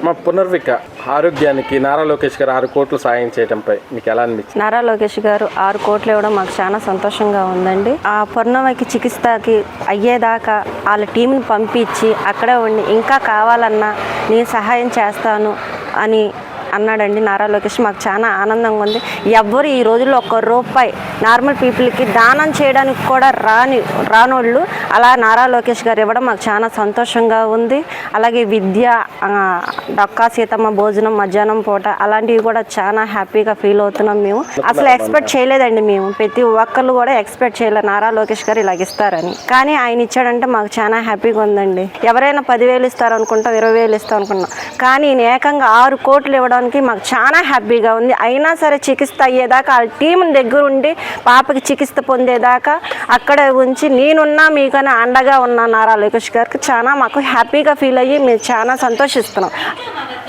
మా పునర్విక ఆరోగ్యానికి నారా లోకేష్ గారు 6 కోట్లు సాయం చేయడంపై మీకు ఎలా అనిపించింది? నారా లోకేష్ గారు 6 కోట్లు ఇవ్వడం మాకు చాలా సంతోషంగా ఉందండి. ఆ పునర్విక చికిత్సకి అయ్యేదాకా వాళ్ళ టీంని పంపించి అక్కడే ఉండి ఇంకా కావాలన్నా నేను సహాయం చేస్తాను అని అన్నాడండి నారా లోకేష్. మాకు చాలా ఆనందంగా ఉంది. ఎవ్వరు ఈ రోజుల్లో ₹1 నార్మల్ పీపుల్కి దానం చేయడానికి కూడా రానోళ్ళు అలా నారా లోకేష్ గారు ఇవ్వడం మాకు చాలా సంతోషంగా ఉంది. అలాగే విద్య, డొక్కా సీతమ్మ భోజనం మధ్యాహ్నం పూట అలాంటివి కూడా చాలా హ్యాపీగా ఫీల్ అవుతున్నాం. మేము అసలు ఎక్స్పెక్ట్ చేయలేదండి. మేము ప్రతి ఒక్కళ్ళు కూడా ఎక్స్పెక్ట్ చేయలేదు నారా లోకేష్ గారు ఇలా ఇస్తారని. కానీ ఆయన ఇచ్చాడంటే మాకు చాలా హ్యాపీగా ఉందండి. ఎవరైనా 10,000 ఇస్తారు అనుకుంటాం, 20,000 ఇస్తాం అనుకున్నాం. కానీ ఈయన ఏకంగా 6 కోట్లు ఇవ్వడానికి మాకు చాలా హ్యాపీగా ఉంది. అయినా సరే చికిత్స అయ్యేదాకా వాళ్ళ టీం దగ్గర ఉండి పాపకి చికిత్స పొందేదాకా అక్కడే ఉంచి నేనున్నా మీకన్నా అండగా ఉన్నా నారా లోకేష్ గారికి చాలా మాకు హ్యాపీగా ఫీల్ అయ్యి మేము చాలా సంతోషిస్తున్నాం.